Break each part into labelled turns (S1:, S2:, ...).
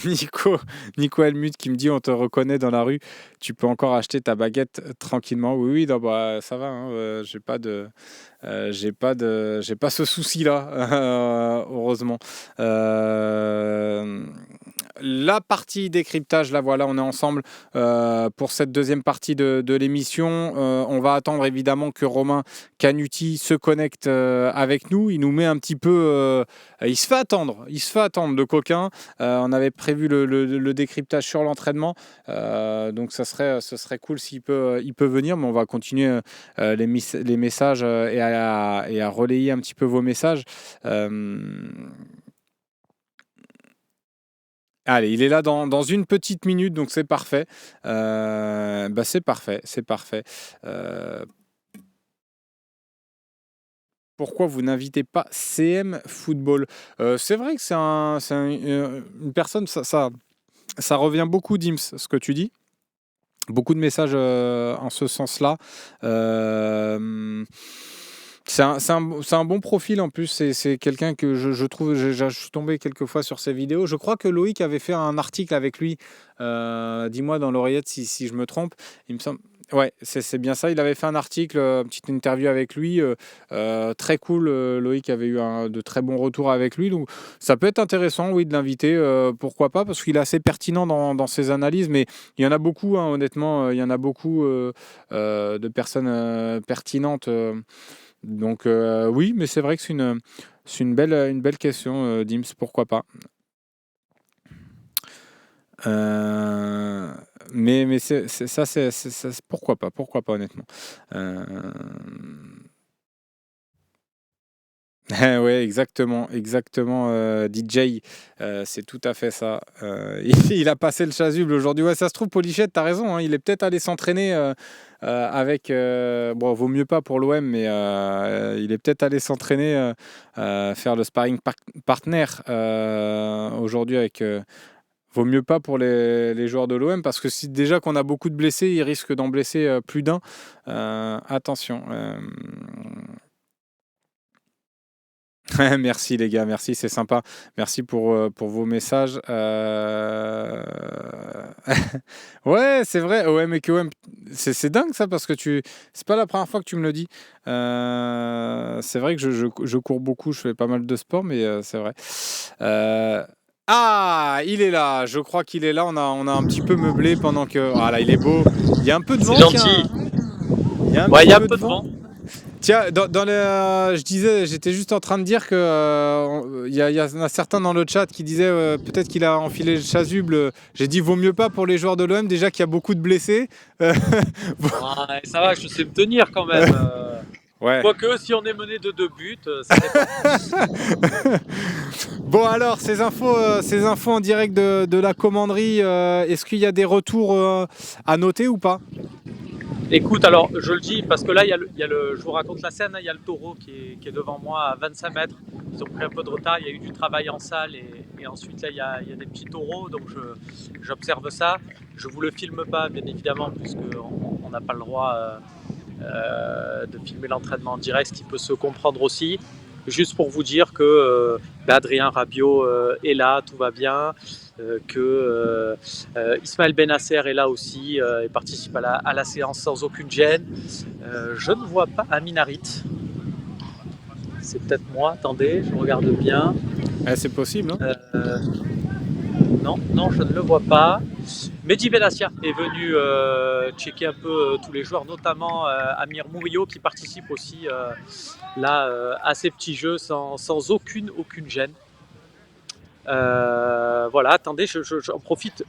S1: Nico, Nico Helmut qui me dit on te reconnaît dans la rue, tu peux encore acheter ta baguette tranquillement. Oui, oui, non, bah, ça va, hein, j'ai pas ce souci-là, heureusement. Euh, la partie décryptage, là voilà, on est ensemble pour cette deuxième partie de l'émission. On va attendre évidemment que Romain Canuti se connecte avec nous. Il nous met un petit peu, il se fait attendre le coquin. On avait prévu le décryptage sur l'entraînement, donc ce serait cool s'il peut, il peut venir, mais on va continuer les messages et à relayer un petit peu vos messages. Allez, il est là dans une petite minute, donc c'est parfait. Bah c'est parfait, c'est parfait. Euh, Pourquoi vous n'invitez pas CM Football? C'est vrai que une personne, ça revient beaucoup, Dims, ce que tu dis. Beaucoup de messages en ce sens-là. Euh, c'est un bon profil en plus. C'est quelqu'un que je trouve. Je suis tombé quelques fois sur ses vidéos. Je crois que Loïc avait fait un article avec lui. Dis-moi dans l'oreillette si je me trompe. Il me semble. Ouais, c'est bien ça. Il avait fait un article, une petite interview avec lui. Très cool. Loïc avait eu de très bons retours avec lui. Donc ça peut être intéressant, oui, de l'inviter. Pourquoi pas? Parce qu'il est assez pertinent dans ses analyses. Mais il y en a beaucoup, hein, honnêtement. Il y en a beaucoup de personnes pertinentes. Donc oui, mais c'est vrai que c'est une belle question, Dims, pourquoi pas. Euh, mais pourquoi pas honnêtement. Euh, ouais, exactement, exactement. DJ, c'est tout à fait ça. Il a passé le chasuble aujourd'hui. Ouais, ça se trouve, Polichette, t'as raison, hein, il est peut-être allé s'entraîner avec. Bon, vaut mieux pas pour l'OM, mais il est peut-être allé s'entraîner, faire le sparring partner aujourd'hui avec. Vaut mieux pas pour les joueurs de l'OM parce que si déjà qu'on a beaucoup de blessés, ils risquent d'en blesser plus d'un. Attention. Merci les gars, merci, c'est sympa. Merci pour vos messages. Ouais, c'est vrai, OM et QM, c'est dingue ça parce que c'est pas la première fois que tu me le dis. C'est vrai que je cours beaucoup, je fais pas mal de sport, mais c'est vrai. Euh, Ah, il est là, je crois qu'il est là. On a un petit peu meublé pendant que. Ah là, il est beau. Il y a un peu de
S2: C'est
S1: vent,
S2: gentil.
S1: tiens. Il y a un
S2: Ouais, il
S1: petit
S2: y a un
S1: peu
S2: peu
S1: de
S2: de
S1: vent.
S2: vent.
S1: Tiens, je disais, j'étais juste en train de dire que il y en a certains dans le chat qui disaient peut-être qu'il a enfilé le chasuble. J'ai dit vaut mieux pas pour les joueurs de l'OM déjà qu'il y a beaucoup de blessés. Euh,
S2: Ouais, ça va, je sais me tenir quand
S1: euh,
S2: même.
S1: ouais.
S2: Quoique, si on est mené de 2 buts, ça dépend.
S1: Bon alors ces infos en direct de la commanderie. Est-ce qu'il y a des retours à noter ou pas?
S2: Écoute, alors je le dis parce que là, je vous raconte la scène, hein, il y a le taureau qui est devant moi à 25 mètres. Ils ont pris un peu de retard, il y a eu du travail en salle et ensuite là, il y a des petits taureaux, donc j'observe ça. Je vous le filme pas, bien évidemment, puisqu'on n'a pas le droit de filmer l'entraînement en direct, ce qui peut se comprendre aussi. Juste pour vous dire que Adrien Rabiot est là, tout va bien, que Ismaël Benasser est là aussi et participe à la séance sans aucune gêne. Je ne vois pas Amin Harit. C'est peut-être moi, attendez, je regarde bien.
S1: C'est possible, hein.
S2: Euh, non, non, je ne le vois pas. Mehdi Benassia est venu checker un peu tous les joueurs, notamment Amir Mourio qui participe aussi là à ces petits jeux sans aucune gêne. Voilà, attendez, j'en profite.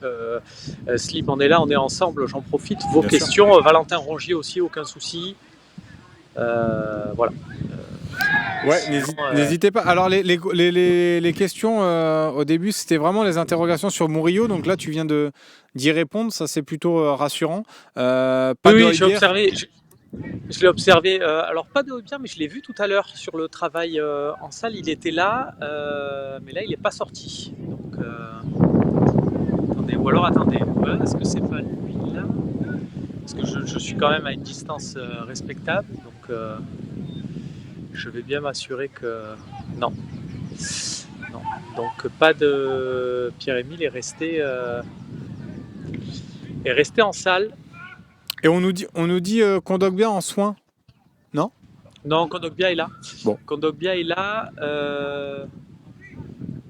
S2: Slim en est là, on est ensemble, j'en profite. Vos
S1: Bien sûr.
S2: questions, Valentin Rongier aussi, aucun souci. Voilà.
S1: Ouais,
S2: Sinon,
S1: n'hésitez pas. Alors, les questions au début, c'était vraiment les interrogations sur Murillo. Donc là, tu viens d'y répondre. Ça, c'est plutôt rassurant.
S2: oui,
S1: Pas de
S2: oui, j'ai
S1: Heubier.
S2: observé. Je l'ai observé, alors pas de haut bien, mais je l'ai vu tout à l'heure sur le travail en salle. Il était là, mais là il n'est pas sorti. Donc, attendez, ou alors attendez, ouais, est-ce que c'est pas lui là? Parce que je suis quand même à une distance respectable, donc je vais bien m'assurer que non. non. Donc pas de Pierre-Émile est resté en salle.
S1: Et on nous dit Kondogbia en soins. Non?
S2: Non, Kondogbia est là.
S1: Bon.
S2: Kondogbia est là.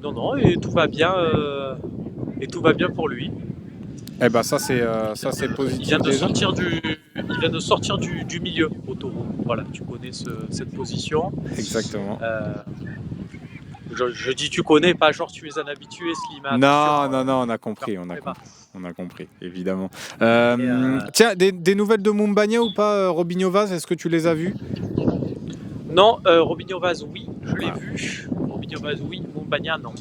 S2: Non, et tout va bien. Et tout va bien pour lui.
S1: Eh ben ça c'est positif.
S2: Il vient de
S1: déjà.
S2: sortir du milieu au taureau. Voilà, tu connais cette position.
S1: Exactement.
S2: Je dis tu connais, pas genre tu es un habitué, Slim.
S1: Non, on a compris, évidemment. Tiens, des nouvelles de Mumbagna ou pas, Robinho Vaz, est-ce que tu les as vues?
S2: Non, Robinho Vaz, oui, je l'ai vu. Robinho Vaz, oui, Mumbagna, non.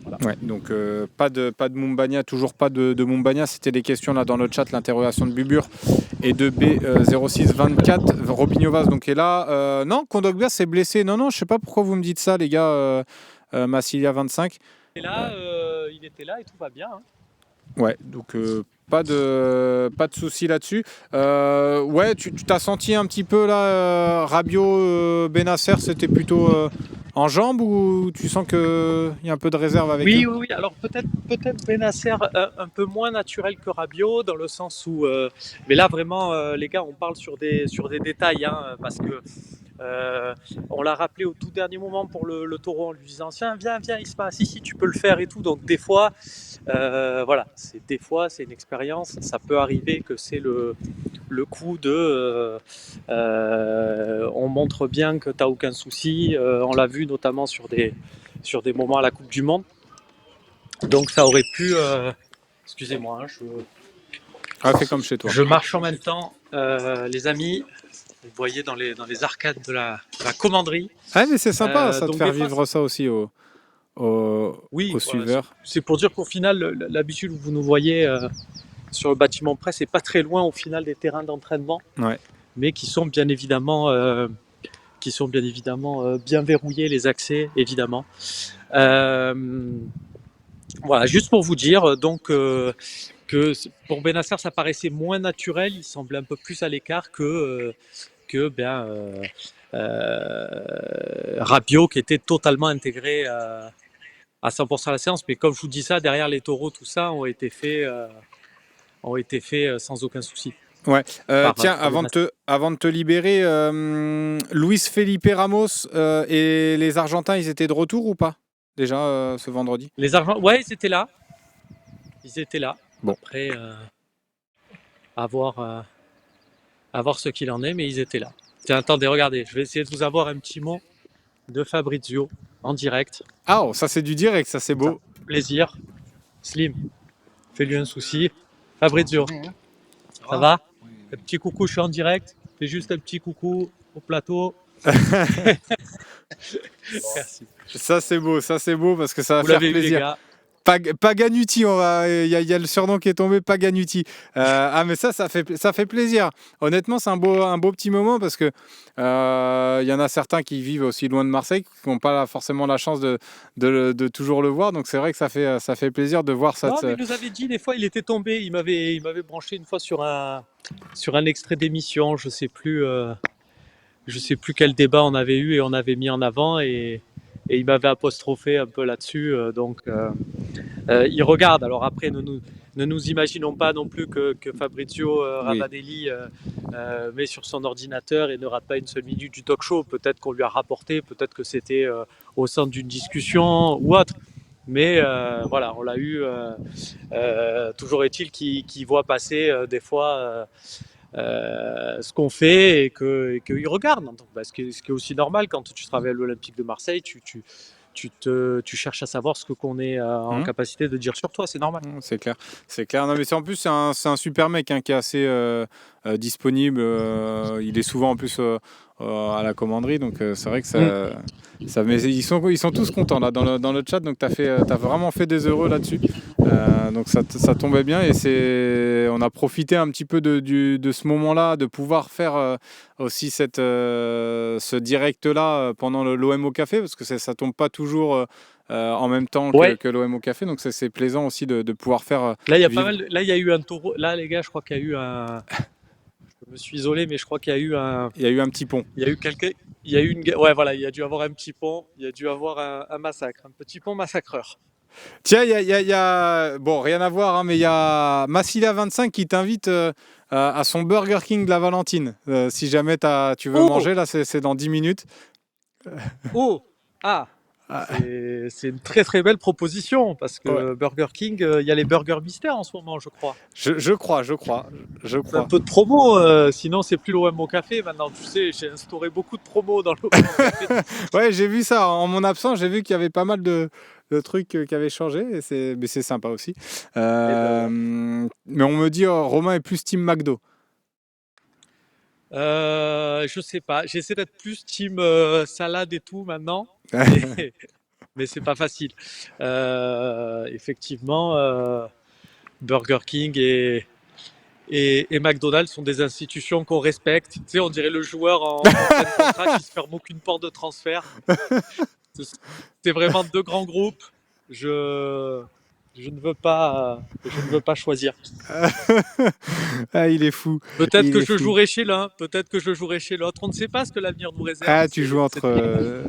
S2: Voilà.
S1: Ouais, donc pas de Mumbagna, toujours pas de Mumbagna. C'était des questions là dans le chat, l'interrogation de Bubur et de B0624. Robinho Vaz donc est là. Non, Kondogbia s'est blessé. Non, je sais pas pourquoi vous me dites ça, les gars. Massilia 25.
S2: Et là, il était là et tout va bien. Hein.
S1: Ouais, donc pas de soucis là-dessus. Ouais, tu t'as senti un petit peu là, Rabiot, Benasser, c'était plutôt en jambes ou tu sens qu'il y a un peu de réserve avec eux?
S2: Oui. Alors peut-être Benasser un peu moins naturel que Rabiot dans le sens où, mais là vraiment les gars, on parle sur des détails hein, parce que on l'a rappelé au tout dernier moment pour le taureau en lui disant tiens viens il se passe ici tu peux le faire et tout donc des fois voilà c'est une expérience, ça peut arriver que c'est le coup de on montre bien que t'as aucun souci, on l'a vu notamment sur des moments à la Coupe du Monde, donc ça aurait pu excusez-moi
S1: Fais comme chez toi.
S2: Je marche en même temps les amis. Vous voyez dans les arcades de la commanderie.
S1: Ah mais c'est sympa ça de faire vivre ça aussi aux suiveurs.
S2: C'est pour dire qu'au final, l'habitude où vous nous voyez sur le bâtiment presse, c'est pas très loin au final des terrains d'entraînement, mais qui sont bien évidemment bien verrouillés, les accès évidemment. Voilà, juste pour vous dire donc que pour Benasser ça paraissait moins naturel, il semblait un peu plus à l'écart que Rabiot qui était totalement intégré à 100% à la séance, mais comme je vous dis ça, derrière les taureaux, tout ça ont été faits sans aucun souci.
S1: Ouais. Tiens, avant de te libérer, Luis Felipe Ramos et les Argentins, ils étaient de retour ou pas déjà ce vendredi?
S2: Les Argentins, ouais, ils étaient là.
S1: Bon.
S2: Après, à voir ce qu'il en est, mais ils étaient là. Tiens, attendez, regardez, je vais essayer de vous avoir un petit mot de Fabrizio en direct.
S1: Ah, ça c'est du direct, ça c'est beau.
S2: Plaisir. Slim, fais-lui un souci. Fabrizio, ça va? Un petit coucou, je suis en direct. Fais juste un petit coucou au plateau. Merci.
S1: Ça c'est beau parce que ça va
S2: vous
S1: faire
S2: plaisir.
S1: Vu, les gars. Paganuti, il y a le surnom qui est tombé, Paganuti. Mais ça fait plaisir. Honnêtement, c'est un beau petit moment parce que il y en a certains qui vivent aussi loin de Marseille, qui n'ont pas forcément la chance de toujours le voir. Donc c'est vrai que ça fait plaisir de voir ça.
S2: Non, mais il nous avait dit des fois, il était tombé. Il m'avait branché une fois sur un extrait d'émission. Je sais plus quel débat on avait eu et on avait mis en avant et il m'avait apostrophé un peu là-dessus. Donc il regarde. Alors après, ne nous imaginons pas non plus que Fabrizio Ravanelli met sur son ordinateur et ne rate pas une seule minute du talk show. Peut-être qu'on lui a rapporté, peut-être que c'était au sein d'une discussion ou autre. Mais voilà, on l'a eu. Toujours est-il qu'il voit passer des fois ce qu'on fait et qu'il regarde. Donc, ce qui est aussi normal quand tu travailles à l'Olympique de Marseille, tu cherches à savoir ce qu'on est en capacité de dire sur toi, c'est normal.
S1: C'est clair. Non, mais en plus, c'est un super mec qui est assez disponible. Il est souvent en plus à la commanderie, donc c'est vrai que mais ils sont tous contents là dans le chat, donc t'as vraiment fait des heureux là-dessus. Donc ça tombait bien et on a profité un petit peu de ce moment-là, de pouvoir faire aussi ce direct-là pendant l'OM au café, parce que ça tombe pas toujours en même temps que l'OM au café, donc c'est plaisant aussi de pouvoir faire.
S2: Là, il y a pas mal. Là, il y a eu un taureau. Là, les gars, je crois qu'il y a eu un. Je me suis isolé, mais je crois qu'il y a eu un.
S1: Il y a eu un petit pont.
S2: Il y a eu quelqu'un. Il y a eu ouais, voilà, il y a dû avoir un petit pont, il y a dû avoir un massacre, un petit pont massacreur.
S1: Tiens, bon, rien à voir, hein, mais il y a Massilia25 qui t'invite à son Burger King de la Valentine. Si jamais tu veux
S2: Oh,
S1: manger, là, c'est dans 10 minutes.
S2: oh, ah,
S1: Ah,
S2: c'est une très très belle proposition parce
S1: ouais.
S2: que Burger King, il y a les burgers mystères en ce moment, je crois.
S1: Je
S2: C'est un
S1: crois.
S2: peu de promo, sinon c'est plus l'OM au café maintenant. Tu sais, j'ai instauré beaucoup de promos dans l'OM au café.
S1: Ouais, j'ai vu ça. En mon absence, j'ai vu qu'il y avait pas mal de trucs qui avaient changé. Mais c'est sympa aussi.
S2: Et ben ouais.
S1: Mais on me dit, Romain est plus Team McDo.
S2: Je sais pas, j'essaie d'être plus team salade et tout maintenant, mais mais c'est pas facile. Effectivement, Burger King et McDonald's sont des institutions qu'on respecte. Tu sais, on dirait le joueur en fin de contrat qui se ferme aucune porte de transfert. C'est vraiment deux grands groupes. Je, je ne veux pas choisir.
S1: Ah, il est fou.
S2: Peut-être
S1: Il
S2: que
S1: est
S2: je
S1: fou.
S2: jouerai chez l'un, peut-être que je jouerai chez l'autre. On ne sait pas ce que l'avenir nous réserve.
S1: Ah, tu joues entre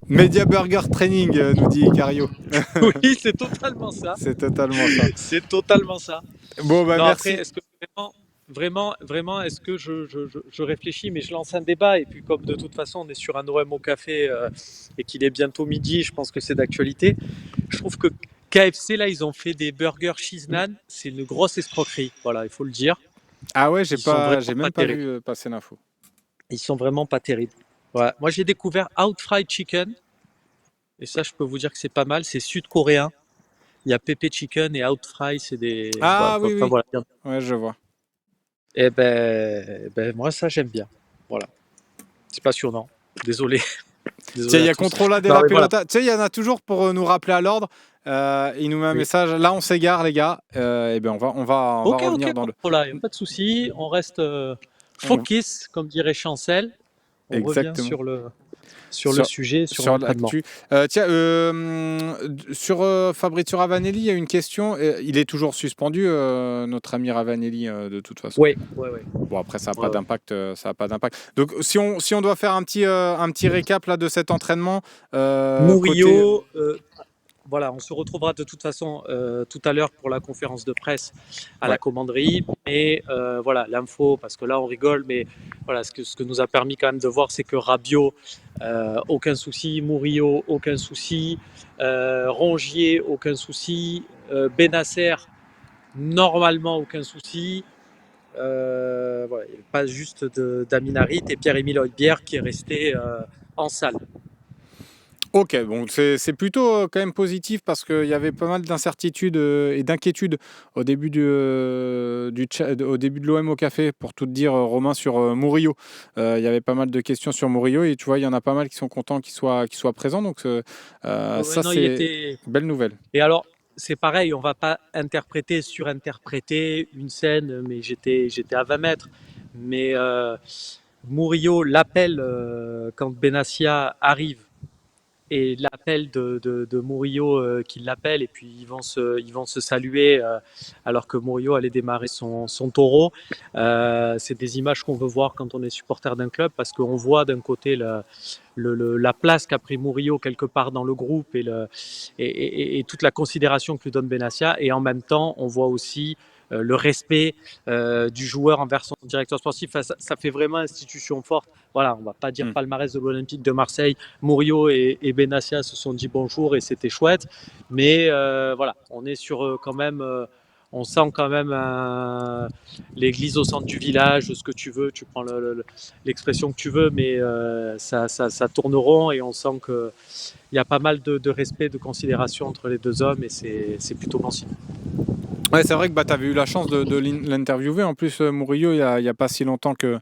S1: Media Burger Training, nous dit Cario.
S2: Oui, c'est totalement ça.
S1: C'est totalement ça.
S2: C'est totalement ça.
S1: Bon, bah
S2: Non, après,
S1: merci.
S2: est-ce que vraiment, est-ce que je réfléchis, mais je lance un débat, et puis comme de toute façon on est sur un OM au café et qu'il est bientôt midi, je pense que c'est d'actualité. Je trouve que KFC, là, ils ont fait des burgers cheese naan, c'est une grosse escroquerie, voilà, il faut le dire.
S1: Ah ouais,
S2: Ils sont vraiment
S1: j'ai
S2: pas
S1: même pas
S2: terribles.
S1: vu passer l'info.
S2: Ils sont vraiment pas terribles. Ouais. Moi, j'ai découvert Out Fried Chicken, et ça, je peux vous dire que c'est pas mal, c'est sud-coréen. Il y a Pepe Chicken et Out Fry, c'est des.
S1: Ah oui,
S2: Enfin
S1: oui.
S2: voilà.
S1: Ouais, je vois.
S2: Moi, ça, j'aime bien. Voilà. C'est passionnant. Désolé.
S1: Tiens,
S2: Désolé
S1: il
S2: à
S1: y a
S2: tous.
S1: Controla de
S2: Non,
S1: la
S2: mais voilà.
S1: Pelota. Tu sais, il y en a toujours pour nous rappeler à l'ordre. Il nous met un
S2: Oui.
S1: message. Là, on s'égare, les gars. Et ben, on va
S2: Ok,
S1: revenir dans le.
S2: voilà, il n'y a pas de souci. On reste
S1: on-
S2: focus, comme dirait Chancel. On revient
S1: Exactement.
S2: sur le
S1: Sur,
S2: sujet, sur
S1: sur
S2: l'entraînement.
S1: l'actu. Tiens, sur Fabrizio Ravanelli, il y a une question. Il est toujours suspendu, notre ami Ravanelli, de toute façon.
S2: Oui, ouais, ouais.
S1: Bon, après, ça n'a pas
S2: Ouais, ouais.
S1: d'impact. Ça a pas d'impact. Donc, si on doit faire un petit récap là, de cet entraînement, côté.
S2: Murillo, voilà, on se retrouvera de toute façon tout à l'heure pour la conférence de presse à la
S1: Ouais.
S2: commanderie. Mais voilà, l'info, parce que là on rigole, mais voilà, ce que nous a permis quand même de voir, c'est que Rabiot, aucun souci, Murillo, aucun souci, Rongier, aucun souci, Benasser, normalement aucun souci. Voilà, il n'y avait pas juste d'Amin Harit et Pierre-Emile Højbjerg qui est resté en salle.
S1: Ok, bon, c'est plutôt quand même positif parce qu'il y avait pas mal d'incertitudes et d'inquiétudes au début au début de l'OM au café, pour tout te dire, Romain, sur Murillo. Il y avait pas mal de questions sur Murillo et tu vois, il y en a pas mal qui sont contents qu'il soit présent. Donc
S2: Ouais,
S1: ça,
S2: non, il
S1: c'est
S2: était.
S1: une belle nouvelle.
S2: Et alors, c'est pareil, on va pas interpréter, surinterpréter une scène, mais j'étais à 20 mètres. Mais Murillo l'appelle quand Benassia arrive, et l'appel de Murillo qui l'appelle, et puis ils vont se saluer alors que Murillo allait démarrer son taureau. C'est des images qu'on veut voir quand on est supporter d'un club, parce qu'on voit d'un côté la place qu'a pris Murillo quelque part dans le groupe et toute la considération que lui donne Benassia, et en même temps on voit aussi le respect du joueur envers son directeur sportif. Enfin, ça fait vraiment institution forte. Voilà, on va pas dire
S1: Hmm.
S2: palmarès de l'Olympique de Marseille. Murillo et Benassia se sont dit bonjour et c'était chouette. Mais voilà, on est sur quand même. On sent quand même l'église au centre du village, ce que tu veux, tu prends l'expression que tu veux, mais ça tourne rond, et on sent qu'il y a pas mal de respect, de considération entre les deux hommes, et c'est plutôt bon signe.
S1: Ouais, c'est vrai que tu avais eu la chance de l'interviewer. En plus, Murillo, il y a pas si longtemps que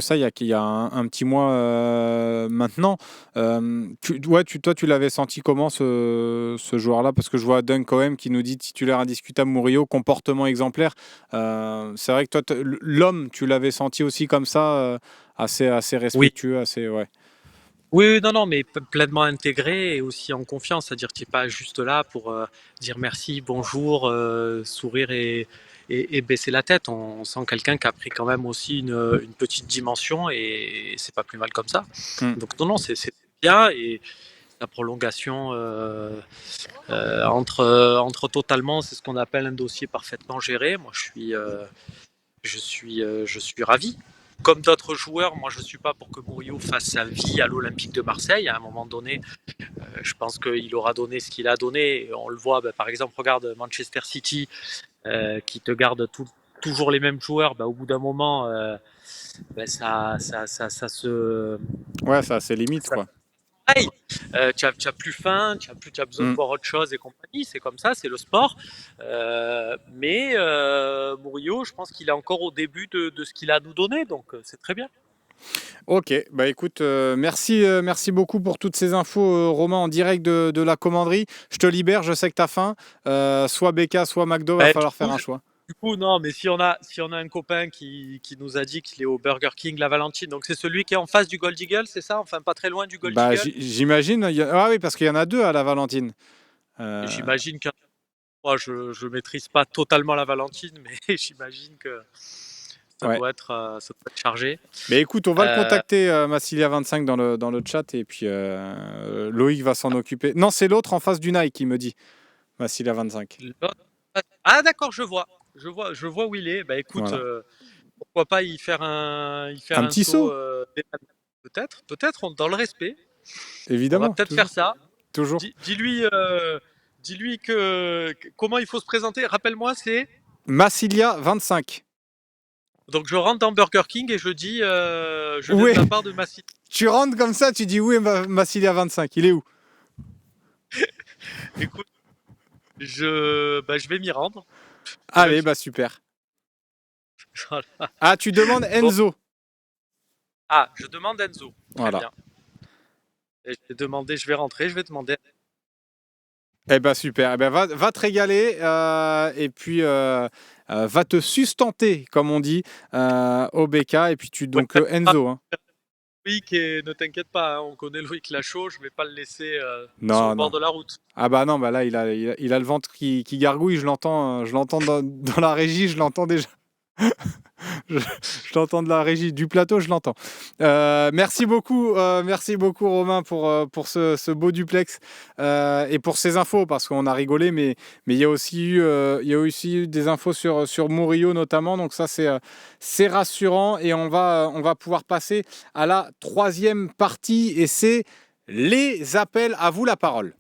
S1: ça, il y a un petit mois maintenant. Toi, tu l'avais senti comment, ce joueur-là? Parce que je vois Dunk Cohen qui nous dit titulaire indiscutable, Murillo, comportement exemplaire. C'est vrai que toi, l'homme, tu l'avais senti aussi comme ça, assez
S2: Oui.
S1: respectueux, assez. Ouais.
S2: Oui, non, non, mais pleinement intégré et aussi en confiance, c'est-à-dire que tu n'es pas juste là pour dire merci, bonjour, sourire et baisser la tête. On sent quelqu'un qui a pris quand même aussi une petite dimension et c'est pas plus mal comme ça.
S1: Mm.
S2: Donc non, non, c'est bien et la prolongation entre totalement, c'est ce qu'on appelle un dossier parfaitement géré. Moi, je suis ravi. Comme d'autres joueurs, moi je ne suis pas pour que Murillo fasse sa vie à l'Olympique de Marseille. À un moment donné, je pense qu'il aura donné ce qu'il a donné. On le voit, par exemple, regarde Manchester City qui te garde toujours les mêmes joueurs. Au bout d'un moment, ça se.
S1: Ouais, ça a ses limites,
S2: Ça,
S1: quoi.
S2: Hey, tu as plus faim, tu as besoin de
S1: Mm.
S2: voir autre chose et compagnie, c'est comme ça, c'est le sport. Mais Murillo, je pense qu'il est encore au début de ce qu'il a à nous donner, donc c'est très bien.
S1: Ok, bah écoute, merci beaucoup pour toutes ces infos, Romain, en direct de la commanderie. Je te libère, je sais que tu as faim. Soit BK, soit McDo, va
S2: Bah,
S1: falloir faire un choix.
S2: du coup, non, mais si on a un copain qui nous a dit qu'il est au Burger King La Valentine, donc c'est celui qui est en face du Gold Eagle, c'est ça? Enfin, pas très loin du Gold
S1: Bah,
S2: Eagle.
S1: j'imagine. Ah oui, parce qu'il y en a deux à la Valentine.
S2: Et
S1: Euh,
S2: j'imagine que moi, je maîtrise pas totalement La Valentine, mais j'imagine que
S1: ouais.
S2: ça doit être chargé.
S1: Mais écoute, on va le
S2: Euh,
S1: contacter, Massilia25, dans le chat, et puis Loïc va s'en occuper. Non, c'est l'autre en face du Nike, il me dit, Massilia25.
S2: Ah d'accord, je vois où il est. Bah écoute,
S1: Voilà.
S2: pourquoi pas y faire
S1: Un
S2: un
S1: petit
S2: saut
S1: saut,
S2: peut-être dans le respect. On va
S1: évidemment,
S2: peut-être faire
S1: toujours.
S2: ça.
S1: Toujours.
S2: Dis-lui comment il faut se présenter. Rappelle-moi, c'est
S1: Massilia25.
S2: donc je rentre dans Burger King et je dis je viens
S1: Où
S2: de
S1: est
S2: la part de Massi.
S1: Tu rentres comme ça, tu dis où est Massilia25? Il est où?
S2: Écoute, je vais m'y rendre.
S1: Allez, bah super.
S2: Voilà.
S1: Ah, tu demandes
S2: Bon,
S1: Enzo.
S2: je demande Enzo. Très
S1: Voilà.
S2: bien. Et je vais rentrer, je vais demander.
S1: Eh ben super. Eh ben va te régaler, et puis va te sustenter, comme on dit, au BK. Et puis donc
S2: Ouais,
S1: Enzo. Hein.
S2: Loïc, et ne t'inquiète pas, hein, on connaît Loïc Lachaud, je vais pas le laisser sur le
S1: Non,
S2: bord
S1: non.
S2: de la route.
S1: Ah bah non, bah là il a le ventre qui gargouille. Je l'entends dans la régie, je l'entends déjà. Je, je l'entends de la régie du plateau, je l'entends. Merci beaucoup Romain pour ce beau duplex, et pour ces infos, parce qu'on a rigolé, mais il y a aussi eu des infos sur Murillo notamment, donc ça c'est rassurant, et on va pouvoir passer à la troisième partie, et c'est les appels. À vous la parole.